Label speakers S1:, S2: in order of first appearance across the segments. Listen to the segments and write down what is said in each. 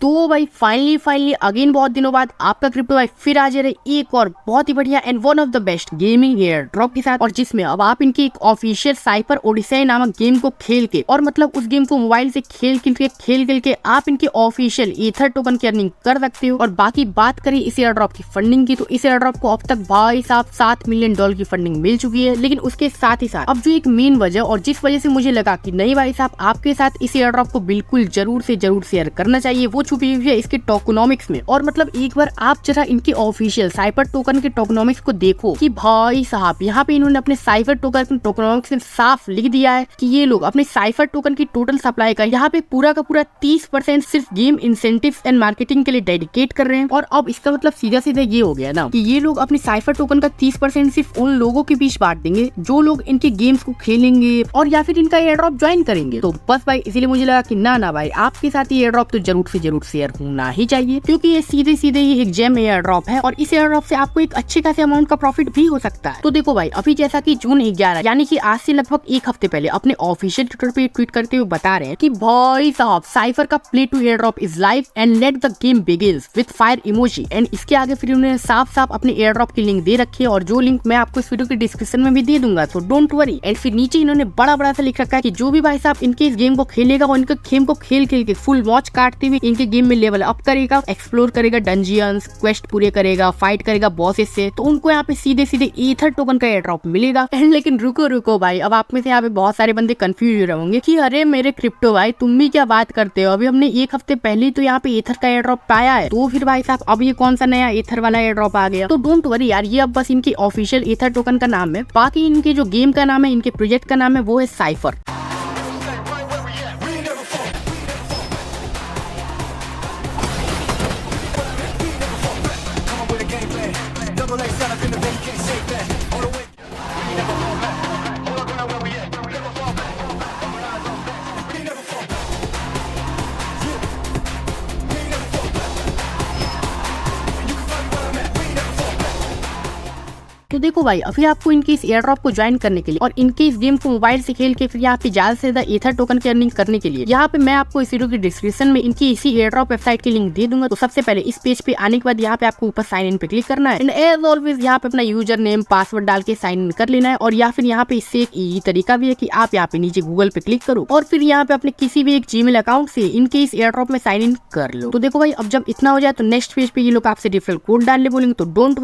S1: तो भाई finally again बहुत दिनों बाद आपका क्रिप्टो भाई फिर आ जा रहा है एक और बहुत ही बढ़िया and one of the best gaming air drop के साथ, और जिसमें अब आप इनकी एक ऑफिशियल साइपर ओडिसाई नामक गेम को खेल के और मतलब उस गेम को मोबाइल से खेल के आप इनके ऑफिशियल ईथर टोकन की अर्निंग कर सकते हो। और बाकी बात करें इस एयर ड्रॉप की फंडिंग की, तो इस एयर ड्रॉप को अब तक भाई साहब $7 मिलियन की फंडिंग मिल चुकी है। लेकिन उसके साथ ही साथ अब जो एक मेन वजह और जिस वजह से मुझे लगा कि नहीं भाई साहब आपके साथ इस एयर ड्रॉप को बिल्कुल जरूर शेयर करना चाहिए, वो छुपी हुई है इसके टोकनॉमिक्स में। और मतलब एक बार आप जरा इनके ऑफिशियल साइपर टोकन के टोकनॉमिक्स को देखो कि भाई साहब यहाँ पे इन्होंने अपने साइफर टोकन टोकनॉमिक्स में साफ लिख दिया है कि ये लोग अपने साइफर टोकन की टोटल सप्लाई का यहाँ पे पूरा का पूरा 30% सिर्फ गेम इंसेंटिव्स एंड मार्केटिंग के लिए डेडिकेट कर रहे हैं। और अब इसका मतलब सीधा ये हो गया ना कि ये लोग अपने साइफर टोकन का 30% सिर्फ उन लोगों के बीच बांट देंगे जो लोग इनके गेम्स को खेलेंगे और या फिर इनका एयर ड्रॉप ज्वाइन करेंगे। तो बस भाई इसीलिए मुझे लगा कि ना भाई आपके साथ ये एयर ड्रॉप तो जरूर शेयर होना ही चाहिए, क्योंकि ये सीधे ही एक जेम एयर ड्रॉप है और इस एयर ड्रॉप से आपको एक अच्छे खासे अमाउंट का प्रॉफिट भी हो सकता है। तो देखो भाई अभी जैसा कि जून 11 यानी कि आज से लगभग एक हफ्ते पहले अपने ऑफिशियल ट्विटर पे ट्वीट करते हुए बता रहे हैं कि भाई साहब साइफर का play to air drop is live and let the game begins with fire emoji. And इसके आगे फिर उन्होंने साफ अपने एयर ड्रॉप की लिंक दे रखी है और जो लिंक मैं आपको इस वीडियो के डिस्क्रिप्शन में भी दे दूंगा, सो डोंट वरी। एंड फिर नीचे इन्होंने बड़ा सा लिख रखा है कि जो भी भाई साहब इनके इस गेम को खेलेगा और इनके गेम को खेल के फुल वॉच काटते हुए इनके गेम में लेवल अप करेगा, एक्सप्लोर करेगा डंजियंस, क्वेस्ट पूरे करेगा, फाइट करेगा बॉसेस से, तो उनको यहाँ पे सीधे ईथर टोकन का एयर ड्रॉप मिलेगा। एंड लेकिन रुको भाई, अब आप में से यहाँ पे बहुत सारे बंदे कंफ्यूज होंगे कि अरे मेरे क्रिप्टो भाई तुम भी क्या बात करते हो, अभी हमने एक हफ्ते पहले तो यहाँ पे ईथर का एयर ड्रॉप पाया है, तो फिर भाई साहब अब ये कौन सा नया ईथर वाला एयर ड्रॉप आ गया। तो डोंट वरी यार, ये अब बस इनकी ऑफिशियल ईथर टोकन का नाम है, बाकी इनके जो गेम का नाम है, इनके प्रोजेक्ट का नाम है वो है साइफर। तो देखो भाई अभी आपको इनके इस एयर ड्रॉप को ज्वाइन करने के लिए और इनके इस गेम को मोबाइल से खेल के फिर यहाँ पे ज्यादा से ज्यादा ईथर टोकन की अर्निंग करने के लिए यहाँ पे मैं आपको इस वीडियो की डिस्क्रिप्शन में इनकी इसी एयर ड्रॉप वेबसाइट की लिंक दे दूंगा। तो सबसे पहले इस पेज पे आने के बाद यहाँ पे आपको ऊपर साइन इन पे क्लिक करना है एंड एज ऑलवेज यहाँ पे अपना यूजर नेम पासवर्ड डाल के साइन इन कर लेना है। और या फिर यहाँ पे इससे एक ये तरीका भी है कि आप यहाँ पे नीचे गूगल पे क्लिक करो और फिर यहाँ पे अपने किसी भी एक जीमेल अकाउंट से इनके इस एयर ड्रॉप में साइन इन कर लो। तो देखो भाई अब जब इतना हो जाए तो नेक्स्ट पेज पे ये लोग आपसे रेफरल कोड डालने बोलेंगे, तो डोंट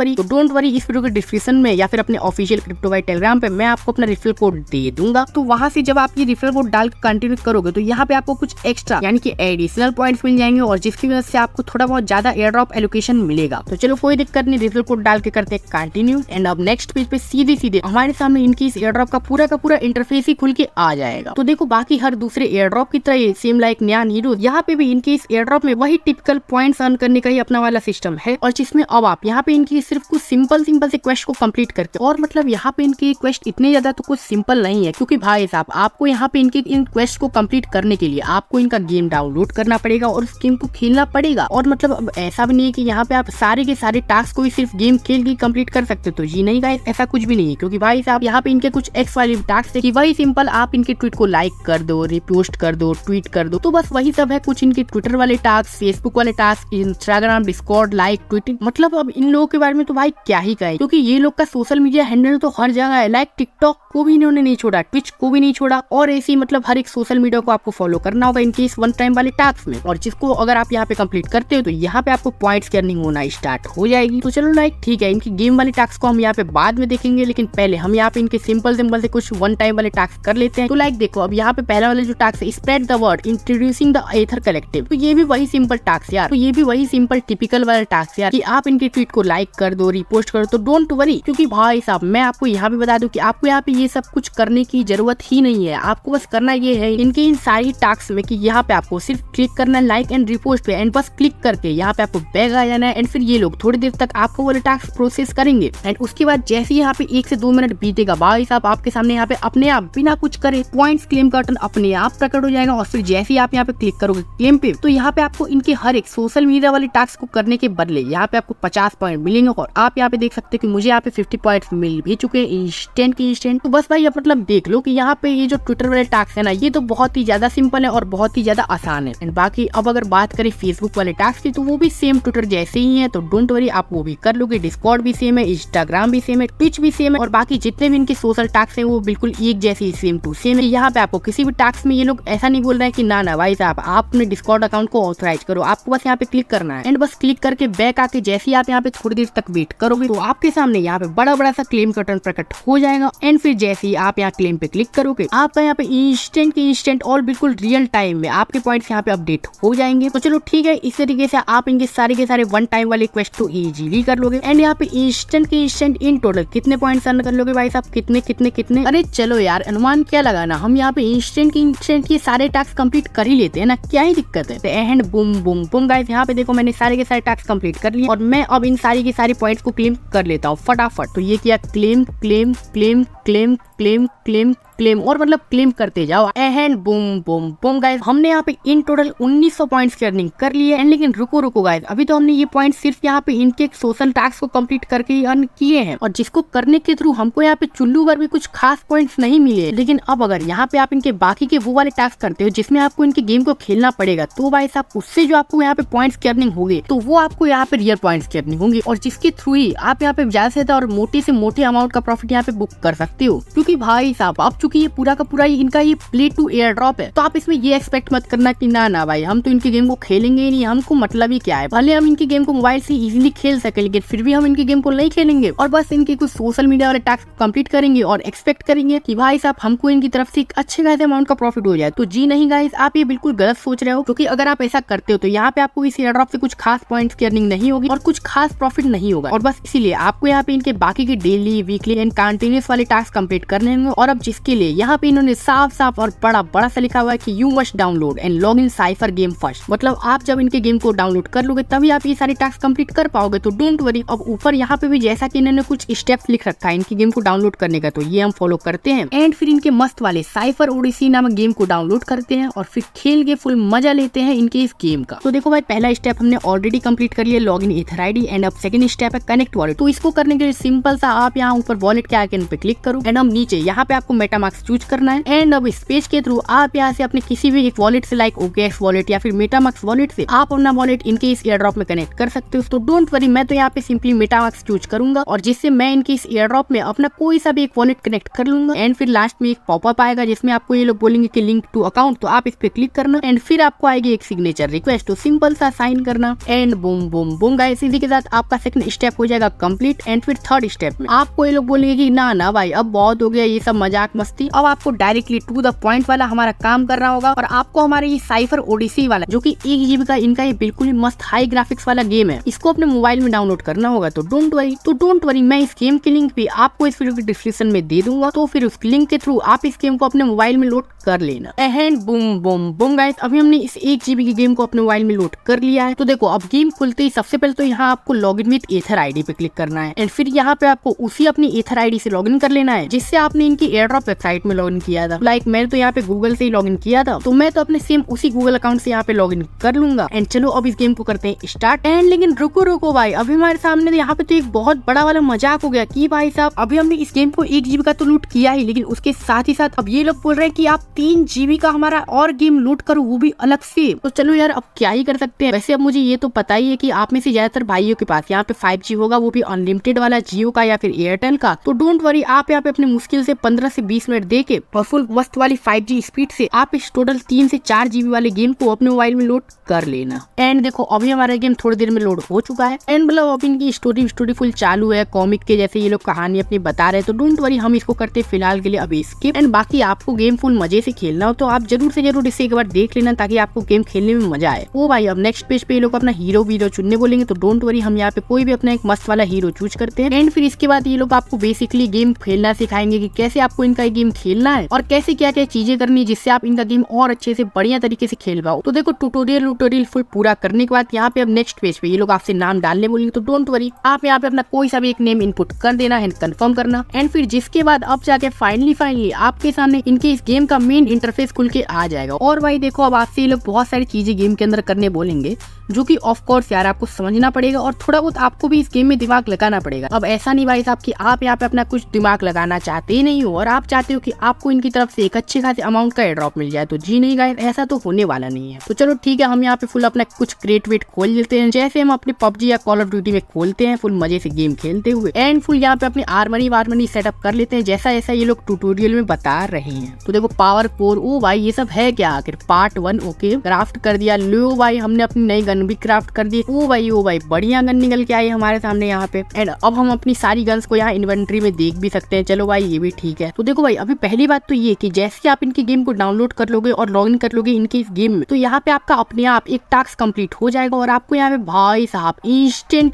S1: वरी इस वीडियो के डिस्क्रिप्शन में या फिर अपने ऑफिशियल क्रिप्टो भाई टेलीग्राम पे मैं आपको अपना रेफरल कोड दे दूंगा। तो वहां से जब आप ये रेफरल कोड डाल के कंटिन्यू करोगे तो यहाँ पे आपको कुछ एक्स्ट्रा यानी कि एडिशनल पॉइंट्स मिल जाएंगे और जिसकी वजह से आपको थोड़ा बहुत ज्यादा एयर ड्रॉप एलोकेशन मिलेगा। तो चलो कोई दिक्कत नहीं, रेफरल कोड डाल के करते हैं कंटिन्यू। एंड अब नेक्स्ट पेज पे सीधे हमारे सामने इनकी इस एयर ड्रॉप का पूरा इंटरफेस ही खुल के आ जाएगा। तो देखो बाकी हर दूसरे एयर ड्रॉप की तरह सेम लाइक न्यान हीरो यहाँ पे भी इनके इस एयर ड्रॉप में वही टिपिकल पॉइंट्स अर्न करने का ही अपना वाला सिस्टम है, और जिसमें अब आप यहाँ पे इनकी सिर्फ कुछ सिंपल से क्वेस्ट को कंप्लीट करके, और मतलब यहाँ पे इनकी क्वेस्ट इतने ज्यादा तो कुछ सिंपल नहीं है, क्योंकि भाई साहब आपको यहाँ पे इनके इन क्वेस्ट को कंप्लीट करने के लिए आपको इनका गेम डाउनलोड करना पड़ेगा और उस गेम को खेलना पड़ेगा। और मतलब अब ऐसा भी नहीं है कि यहाँ पे आप सारे के सारे टास्क को सिर्फ गेम खेल के कंप्लीट कर सकते हो, तो जी नहीं गाइस ऐसा कुछ भी नहीं है, क्योंकि भाई साहब यहाँ पे इनके कुछ एक्स वाले टास्क है कि वही सिंपल आप इनके ट्वीट को लाइक कर दो, रिपोस्ट कर दो, ट्वीट कर दो, तो बस वही सब है। कुछ इनके ट्विटर वाले टास्क, फेसबुक वाले task, Instagram, Discord, like, tweeting, मतलब अब इन लोगों के बारे में तो भाई क्या ही कहें, क्योंकि ये लोग का सोशल मीडिया हैंडल तो हर जगह है, लाइक टिकटॉक को भी इन्होंने नहीं छोड़ा, ट्विच को भी नहीं छोड़ा, और ऐसी मतलब हर एक सोशल मीडिया को आपको फॉलो करना होगा इनके इस वन टाइम वाले टास्क में, और जिसको अगर आप यहाँ पे कंप्लीट करते हो तो यहाँ पे आपको पॉइंट्स की अर्निंग होना स्टार्ट हो जाएगी। तो चलो लाइक ठीक है, इनकी गेम वाले टास्क को हम यहाँ पे बाद में देखेंगे, लेकिन पहले हम यहाँ पे इनके सिंपल से कुछ वन टाइम वाले टास्क कर लेते हैं। तो लाइक देखो अब यहाँ पे पहला वाला जो टास्क है, spread the word introducing the Aether collective, तो ये भी वही सिंपल टास्क यार, तो ये भी वही सिंपल टिपिकल वाला टास्क यार कि आप इनके ट्वीट को लाइक कर दो, रिपोस्ट कर दो, डोंट वरी, क्योंकि भाई साहब मैं आपको यहाँ पे बता दूं कि आपको यहाँ पे ये सब कुछ करने की जरूरत ही नहीं है। आपको बस करना ये है इनके इन सारी टास्क में कि यहाँ पे आपको सिर्फ क्लिक करना है लाइक एंड रिपोस्ट पे, एंड बस क्लिक करके यहाँ पे आपको बैग आ जाना है, एंड फिर ये लोग थोड़ी देर तक आपको वाले टास्क प्रोसेस करेंगे। एंड उसके बाद जैसे यहाँ पे 1 से 2 मिनट बीतेगा भाई साहब आपके सामने यहाँ पे अपने आप बिना कुछ करे पॉइंट्स क्लेम का बटन अपने आप प्रकट हो जाएगा, और फिर जैसे ही आप यहाँ पे क्लिक करोगे क्लेम पे, तो यहाँ पे आपको इनके हर एक सोशल मीडिया वाले टास्क को करने के बदले यहाँ पे आपको 50 पॉइंट मिलेंगे। और आप यहाँ पे देख सकते हो कि मुझे यहाँ पे 50 पॉइंट्स मिल भी चुके हैं इंस्टेंट के इंस्टेंट। तो बस भाई अब मतलब देख लो कि यहाँ पे ये जो ट्विटर वाले टास्क है ना, ये तो बहुत ही ज्यादा सिंपल है और बहुत ही ज्यादा आसान है। एंड बाकी अब अगर बात करें फेसबुक वाले टास्क की, तो वो भी सेम ट्विटर जैसे ही है, तो डोंट वरी आप वो भी कर लोगे। डिस्कॉर्ड भी सेम है, इंस्टाग्राम भी सेम है, ट्विच भी सेम है, और बाकी जितने भी इनके सोशल टास्क है वो बिल्कुल एक जैसे सेम टू सेम है। यहाँ पे आपको किसी भी टास्क में ये लोग ऐसा नहीं बोल रहे हैं कि ना भाई साहब आप अपने डिस्कॉर्ड अकाउंट को ऑथराइज करो, आपको बस यहाँ पे क्लिक करना है। एंड बस क्लिक करके बैक आके जैसे ही आप यहाँ पे थोड़ी देर तक वेट करोगे, तो आपके सामने यहाँ पे बड़ा बड़ा सा क्लेम बटन प्रकट हो जाएगा। एंड फिर जैसे ही आप यहाँ क्लेम पे क्लिक करोगे, आपका यहाँ पे इंस्टेंट के इंस्टेंट और बिल्कुल रियल टाइम में आपके पॉइंट्स यहाँ पे अपडेट हो जाएंगे। तो चलो ठीक है, इस तरीके से आप इनके सारे के सारे वन टाइम वाले क्वेस्ट तो इजीली कर लोगे। एंड यहाँ पे इंस्टेंट के इंस्टेंट इन टोटल कितने पॉइंट्स अर्न कर लोगे भाई साहब, कितने कितने कितने? अरे चलो यार, अनुमान क्या लगाना, हम यहाँ पे इंस्टेंट के इंस्टेंट ये सारे टास्क कंप्लीट कर ही लेते हैं ना, क्या ही दिक्कत है। And boom boom boom guys, यहाँ पे देखो मैंने सारे के सारे टास्क कंप्लीट कर लिए और मैं अब इन सारी के सारे पॉइंट्स को क्लेम कर लेता हूँ फटाफट। तो ये किया claim claim claim claim claim claim claim, और मतलब क्लेम करते जाओ। And boom boom boom guys, हमने यहाँ पे इन टोटल 1900 पॉइंट्स की अर्निंग कर लिए। एंड लेकिन रुको गाइस, अभी तो हमने ये पॉइंट सिर्फ यहाँ पे इनके सोशल टास्क को कंप्लीट करके ही अर्न किए हैं, और जिसको करने के थ्रू हमको यहाँ पे चुल्लू पर भी कुछ खास पॉइंट्स नहीं मिले। लेकिन अब अगर यहाँ पे आप इनके बाकी के वो वाले टास्क करते हो जिसमें आपको इनके गेम को खेलना पड़ेगा, तो भाई साहब उससे जो आपको यहाँ पे पॉइंट्स की अर्निंग होगी, तो वो आपको यहाँ पे रियल पॉइंट्स की अर्निंग होंगी, और जिसके थ्रू ही आप यहाँ पे ज्यादा से ज्यादा और मोटे से मोटे अमाउंट का प्रॉफिट यहाँ पे बुक कर सकते हो। क्योंकि भाई साहब अब चूंकि ये पूरा का पूरा इनका ये प्ले टू एयर ड्रॉप है, तो आप इसमें ये एक्सपेक्ट मत करना कि ना भाई हम तो इनके गेम को खेलेंगे ही नहीं, हमको मतलब ही क्या है। भले हम इनके गेम को मोबाइल से इजीली खेल सके, लेकिन फिर भी हम इनके गेम को नहीं खेलेंगे और बस इनके कुछ सोशल मीडिया वाले टास्क कंप्लीट करेंगे और एक्सपेक्ट करेंगे कि भाई साहब हमको इनकी तरफ से एक अच्छे खासे अमाउंट का प्रॉफिट हो जाए। तो जी नहीं गाइस, आप ये बिल्कुल गलत सोच रहे हो, क्योंकि अगर आप ऐसा करते हो तो यहाँ पे आपको इस एयर ड्रॉप से कुछ खास पॉइंट्स की अर्निंग नहीं होगी और कुछ खास प्रॉफिट नहीं होगा, और बस इसीलिए आपको यहाँ पे इनके बाकी के डेली वीकली एंड कंटिन्यूस वाले टास्क कंप्लीट करने होंगे। और अब जिसके लिए यहाँ पे इन्होंने साफ साफ और बड़ा सा लिखा हुआ है कि you must download and log in cipher game first, मतलब आप जब इनके गेम को डाउनलोड कर लोगे तभी आप ये सारे टास्क कंप्लीट कर पाओगे। तो डोंट वरी, अब ऊपर यहाँ पे भी जैसा कि इन्होंने कुछ स्टेप्स लिख रखा है इनके गेम को डाउनलोड करने का, तो ये हम फॉलो करते हैं। एंड फिर इनके मस्त वाले साइफर ओडिसी नामक गेम को डाउनलोड करते हैं और फिर खेल के फुल मजा लेते हैं इनके इस गेम का। तो देखो भाई, पहला स्टेप हमने ऑलरेडी कंप्लीट कर लिया, log in ether ID. And अब सेकंड स्टेप है कनेक्ट वॉलेट। तो इसको करने के लिए सिंपल सा आप यहाँ ऊपर वॉलेट के आइकन पे क्लिक करो, एंड अब नीचे यहाँ पे आपको मेटामास्क चूज करना है। एंड अब इस पेज के थ्रू आप यहाँ से अपने किसी भी एक वॉलेट से लाइक OKX वॉलेट या फिर मेटामास्क वॉलेट से आप अपना वॉलेट इनके इस एयर ड्रॉप में कनेक्ट कर सकते हो। तो डोंट वरी, मैं तो यहाँ पे सिंपली मेटामास्क चूज करूंगा और जिससे मैं इनके इस एयर ड्रॉप में अपना कोई सा भी एक वॉलेट कनेक्ट कर लूंगा। एंड फिर लास्ट में एक पॉपअप आएगा जिसमें आपको ये लोग बोलेंगे कि लिंक टू अकाउंट, तो आप इस पे क्लिक करना। एंड फिर आपको आएगी एक सिग्नेचर रिक्वेस्ट, तो सिंपल सा साइन करना। And boom boom boom guys, इसी के साथ आपका सेकंड स्टेप हो जाएगा कंप्लीट। एंड फिर थर्ड स्टेप में आपको ये लोग बोलेंगे कि ना भाई अब बहुत हो गया ये सब मजाक मस्ती, अब आपको डायरेक्टली टू द पॉइंट वाला हमारा काम कर रहा होगा और आपको हमारे ये साइफर ओडिसी वाला जो कि 1 GB का इनका ये बिल्कुल ही मस्त हाई ग्राफिक्स वाला गेम है, इसको अपने मोबाइल में डाउनलोड करना होगा। तो डोंट वरी, मैं इस गेम की लिंक भी आपको इस वीडियो की डिस्क्रिप्शन में दे दूंगा, तो फिर उस लिंक के थ्रू आप इस गेम को अपने मोबाइल में लोड कर लेना। And boom boom boom guys, अभी हमने इस 1 GB की गेम को अपने मोबाइल में लोड कर लिया है। तो देखो, अब गेम खुलते ही सबसे पहले तो यहाँ आपको log in with Aether ID पे क्लिक करना है। एंड फिर यहाँ पे आपको उसी अपनी एथर आईडी से लॉग इन कर लेना है जिससे आपने इनकी एयर ड्रॉप वेबसाइट में लॉग इन किया था। लाइक मैंने तो यहाँ पे गूगल से ही लॉग इन किया था, तो मैं तो अपने सेम उसी गूगल अकाउंट से यहाँ पे लॉग इन कर लूंगा। एंड चलो अब इस गेम को करते हैं स्टार्ट। एंड लेकिन रुको भाई, अभी हमारे सामने यहाँ पे तो एक बहुत बड़ा वाला मजाक हो गया कि भाई साहब अभी हमने इस गेम को 1 GB का तो लूट किया ही, लेकिन उसके साथ ही साथ अब ये लोग बोल रहे हैं कि आप 3 GB का हमारा और गेम लूट करो, वो भी अलग से। तो चलो यार, अब क्या ही कर सकते हैं। वैसे अब मुझे ये तो पता ही है कि आप में से ज्यादातर भाइयों के पास यहाँ पे 5G होगा, वो भी अनलिमिटेड वाला जियो का या फिर एयरटेल का। तो डोंट वरी, आप यहाँ पे अपने मुश्किल से 15 से 20 मिनट दे के और फुल मस्त वाली 5G स्पीड से आप इस टोटल 3 से 4 GB वाले गेम को अपने मोबाइल में लोड कर लेना। एंड देखो, अभी हमारा गेम थोड़ी देर में लोड हो चुका है। एंड मतलब अब इनकी स्टोरी फुल चालू है, कॉमिक के जैसे ये लोग कहानी अपनी बता रहे हैं। तो डोंट वरी, हम इसको करते फिलहाल के लिए अभी स्किप। एंड बाकी आपको गेम फुल मजे से खेलना हो तो आप जरूर से जरूर इसे एक बार देख लेना ताकि आपको गेम खेलने में मजा आए। ओ भाई, अब नेक्स्ट पेज पे ये लोग अपना हीरो चुनने बोलेंगे, तो डोंट वरी, हम यहाँ पे कोई भी अपना एक मस्त वाला हीरो चूज करते हैं। एंड फिर इसके बाद ये लोग आपको बेसिकली गेम खेलना सिखाएंगे कि कैसे आपको इनका गेम खेलना है और कैसे क्या क्या चीजें करनी है जिससे आप इनका गेम और अच्छे से बढ़िया तरीके से खेल पाओ। तो देखो, ट्यूटोरियल फुल पूरा करने के बाद यहाँ पे अब नेक्स्ट पेज पे ये लोग आपसे नाम डालने बोलेंगे, तो डोंट वरी, आप यहाँ पे अपना कोई सा भी एक नेम इनपुट कर देना है, कंफर्म करना। एंड फिर जिसके बाद अब जाके फाइनली आपके सामने इनके इस गेम का मेन इंटरफेस खुल के आ जाएगा। और भाई देखो, अब आपसे ये लोग बहुत सारी चीजें गेम के अंदर करने बोलेंगे, जो कि ऑफ कोर्स यार आपको समझना पड़ेगा और थोड़ा बहुत आपको भी इस गेम में दिमाग लगाना पड़ेगा। अब ऐसा नहीं भाई साहब कि आप यहाँ पे अपना कुछ दिमाग लगाना चाहते ही नहीं हो और आप चाहते हो कि आपको इनकी तरफ से एक अच्छे खासे अमाउंट का एयर ड्रॉप मिल जाए, तो जी नहीं गाइस, ऐसा तो होने वाला नहीं है। तो चलो ठीक है, हम यहाँ पे फुल अपना कुछ क्रेट वेट खोल लेते हैं, जैसे हम अपने पबजी या कॉल ऑफ ड्यूटी में खोलते हैं, फुल मजे से गेम खेलते हुए एंड फुल यहाँ पे अपनी आर्मरी सेटअप कर लेते हैं, जैसा ऐसा ये लोग ट्यूटोरियल में बता रहे हैं। तो देखो पावर कोर, ओ भाई ये सब है क्या आखिर, पार्ट 1 ओके क्राफ्ट कर दिया। लो भाई हमने अपनी नई गन भी क्राफ्ट कर दी। ओ भाई बढ़िया गन निकल के आई हमारे सामने यहाँ पे। एंड अब हम अपनी सारी गन्स को यहाँ इन्वेंट्री में देख भी सकते हैं। चलो भाई ये भी ठीक है। तो देखो भाई अभी पहली बात तो ये कि जैसे आप इनकी गेम को डाउनलोड कर लोगे और लॉग इन कर लोगे इनके इस गेम में, तो यहाँ पे आपका अपने आप एक टास्क कंप्लीट हो जाएगा और आपको यहाँ पे भाई साहब इंस्टेंट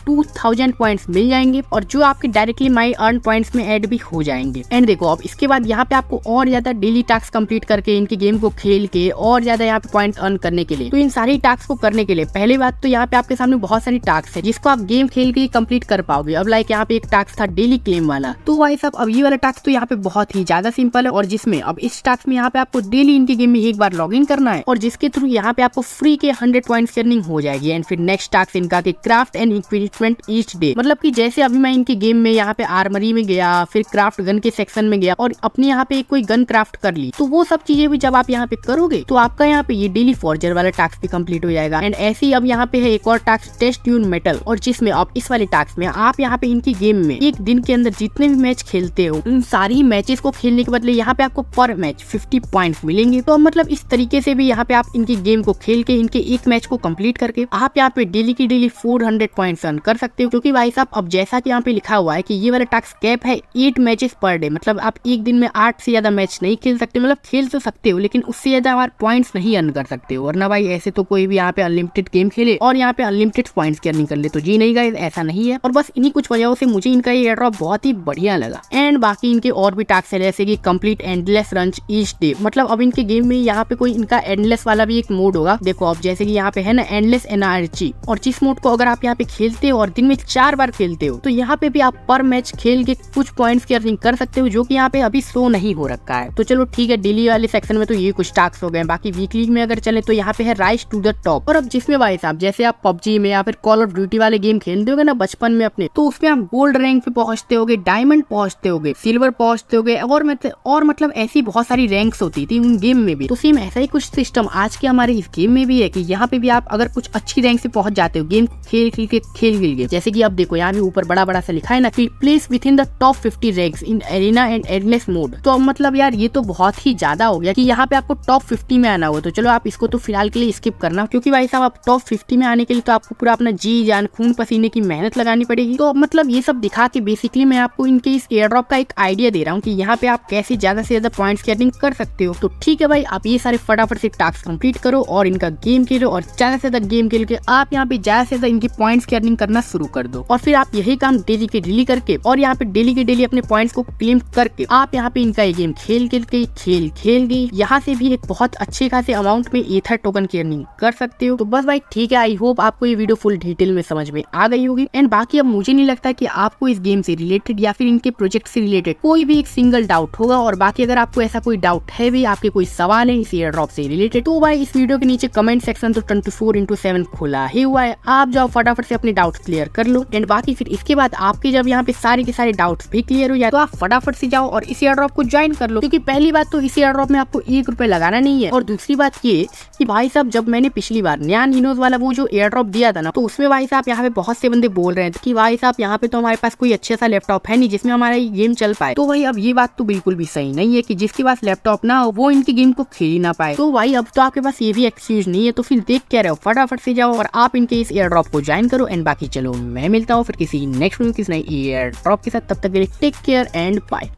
S1: 2000 पॉइंट्स मिल जाएंगे और जो आपके डायरेक्टली माई अर्न पॉइंट्स में ऐड भी हो जाएंगे। एंड देखो अब इसके बाद यहाँ पे आपको और ज्यादा डेली टास्क कंप्लीट करके इनकी गेम को खेल के और ज्यादा यहाँ पे पॉइंट्स अर्न करने के लिए, तो इन सारी टास्क को करने के लिए पहली बात तो यहाँ पे आपके सामने बहुत सारी टास्क है जिसको आप गेम खेल के कंप्लीट कर पाओगे। अब लाइक यहाँ पे एक टास्क था डेली क्लेम वाला, तो भाई साहब अब ये वाला टास्क तो यहाँ पे बहुत ही ज्यादा सिंपल है और जिसमें अब इस टास्क में यहाँ पे आपको डेली इनकी गेम में एक बार लॉग इन करना है और जिसके थ्रू यहाँ पे आपको फ्री के 100 पॉइंट्स की अर्निंग हो जाएगी। एंड फिर नेक्स्ट टास्क इनका कि craft and equipment each day, मतलब कि जैसे अभी मैं इनकी गेम में यहाँ पे आर्मरी में गया, फिर क्राफ्ट गन के सेक्शन में गया और अपने यहाँ पे कोई गन क्राफ्ट कर ली, तो वो सब चीजें भी जब आप यहाँ पे करोगे तो आपका यहाँ पे ये डेली फॉर्जर वाला टास्क भी कंप्लीट हो जाएगा। एंड ऐसे ही अब यहाँ पे है एक और टास्क टेस्ट ट्यून मेटल, और जिसमें अब इस वाले टास्क में आप यहाँ पे इनकी गेम में एक दिन के अंदर जितने भी मैच खेलते हो उन सारी मैचेस को खेलने के बदले यहाँ पे आपको पर मैच 50 पॉइंट्स मिलेंगे। तो मतलब इस तरीके से भी यहाँ पे आप इनकी गेम को खेल के इनके एक मैच को कंप्लीट करके आप यहाँ पे डेली की डेली 400 पॉइंट्स अर्न कर सकते हो। क्योंकि भाई साहब अब जैसा कि यहाँ पे लिखा हुआ है कि ये वाला टास्क कैप है 8 मैचेस पर डे, मतलब आप एक दिन में 8 से ज्यादा मैच नहीं खेल सकते, मतलब खेल तो सकते हो लेकिन उससे ज्यादा हमारे पॉइंट्स नहीं अर्न कर सकते हो, वरना भाई ऐसे तो कोई भी यहाँ पे अनलिमिटेड गेम खेले और यहाँ पे अनलिमिटेड पॉइंट्स की अर्निंग कर ले। तो जी नहीं गाइस, ऐसा नहीं है। और बस इन्हीं कुछ वजहों से मुझे इनका ये एयर ड्रॉप बहुत ही बढ़िया लगा। एंड बाकी इनके और भी टास्क है जैसे कि complete endless ranch each day, मतलब अब इनके गेम में यहाँ पे कोई इनका एंडलेस वाला भी एक मोड होगा। देखो अब जैसे कि यहाँ पे है ना एंडलेस एनर्जी, और जिस मोड को अगर आप यहाँ पे खेलते हो और दिन में 4 बार खेलते हो तो यहाँ पे भी आप पर मैच खेल के कुछ पॉइंट्स की अर्निंग कर सकते हो, जो कि यहाँ पे अभी शो नहीं हो रखा है। तो चलो ठीक है, डेली वाले सेक्शन में तो ये कुछ टास्क हो गए। बाकी वीकली में अगर चले तो यहाँ पे है राइज टू द टॉप, और अब जिसमें भाई साहब जैसे आप पबजी में या फिर कॉल ऑफ ड्यूटी वाले गेम खेलते होगे ना बचपन में अपने, तो उसमें आप गोल्ड रैंक पे पहुंचते होगे, डायमंड पहुंचते होगे, सिल्वर पहुंचते होगे और मतलब ऐसी बहुत सारी रैंक्स होती थी उन गेम में भी। तो सेम ऐसा ही कुछ सिस्टम आज के हमारे इस गेम में भी है कि यहाँ पे भी आप अगर कुछ अच्छी रैंक से पहुंच जाते हो गेम खेल के, जैसे कि अब देखो यहाँ भी ऊपर बड़ा सा लिखा है ना कि place with in the top 50 ranks in arena and endless mode. तो मतलब यार ये तो बहुत ही ज्यादा हो गया कि यहाँ पे आपको टॉप 50 में आना होगा। तो चलो आप इसको तो फिलहाल के लिए स्किप करना, क्योंकि भाई साहब आप टॉप 50 में आने के लिए तो आपको पूरा अपना जी जान खून पसीने की मेहनत लगानी पड़ेगी। तो मतलब ये सब दिखा के बेसिकली मैं आपको इनके इस एयर ड्रॉप का एक आइडिया दे रहा हूँ कि यहाँ पे आप कैसे ज्यादा से ज्यादा पॉइंट्स की अर्निंग कर सकते हो। तो ठीक है भाई, आप ये सारे फटाफट से टास्क कंप्लीट करो और इनका गेम खेलो और ज्यादा से ज्यादा गेम खेल के आप यहाँ पे ज्यादा से ज्यादा इनकी पॉइंट्स की अर्निंग करना शुरू कर दो। और फिर आप यही काम डेली के डेली करके और यहाँ पे डेली के डेली अपने पॉइंट्स को क्लेम करके आप यहाँ पे इनका ये गेम खेल के यहाँ से भी एक बहुत अच्छे खासे अमाउंट में ईथर टोकन की अर्निंग कर सकते हो। तो बस भाई ठीक है, आई होप आपको ये वीडियो फुल डिटेल में समझ में आ गई होगी। एंड बाकी अब मुझे नहीं लगता कि आपको इस गेम से रिलेटेड या फिर इनके प्रोजेक्ट से रिलेटेड कोई भी एक सिंगल डाउट होगा। और बाकी अगर आपको ऐसा कोई डाउट है भी, आपके कोई सवाल है इस एयर ड्रॉप से रिलेटेड, तो भाई इस वीडियो के नीचे कमेंट सेक्शन तो 24/7 खुला ही हुआ है, आप जाओ फटाफट से अपने डाउट्स क्लियर कर लो। एंड बाकी फिर इसके बाद आपके जब यहाँ पे सारे के सारे डाउट्स भी क्लियर हो जाए तो आप फटाफट से जाओ और इस एयर ड्रॉप को ज्वाइन कर लो। क्योंकि पहली बात तो इस एयर ड्रॉप में आपको 1 रुपए लगाना नहीं है, और दूसरी बात ये कि भाई साहब जब मैंने पिछली बार नया निनोज वाला वो जो एयर ड्रॉप दिया था ना, तो उसमें भाई साहब यहाँ पे बहुत से बंदे बोल रहे थे कि भाई साहब यहाँ पे तो हमारे पास कोई अच्छा सा लैपटॉप है नहीं जिसमें हमारा ये गेम चल पाए। तो भाई अब ये बात तो बिल्कुल भी सही नहीं है कि जिसके पास लैपटॉप ना हो वो इनकी गेम को खेल ही ना पाए। तो भाई अब तो आपके पास ये भी एक्सक्यूज नहीं है, तो फिर देख क्या रहे हो, फटाफट से जाओ और आप इनके इस एयर ड्रॉप को ज्वाइन करो। एंड बाकी चलो मैं मिलता हूँ फिर किसी नेक्स्ट वीडियो किसी नई एयर ड्रॉप के साथ, तब तक के लिए टेक केयर एंड बाय।